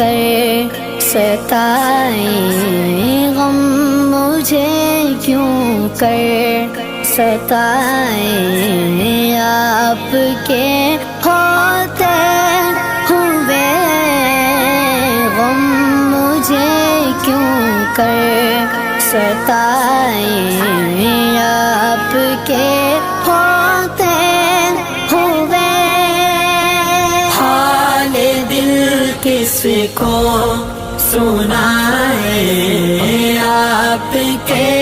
कर सताए, गम मुझे क्यों कर सताए, आपके होते हुए गम मुझे क्यों कर सताए, आपके होते हुए। हाल दिल किसको सुनाए, आपके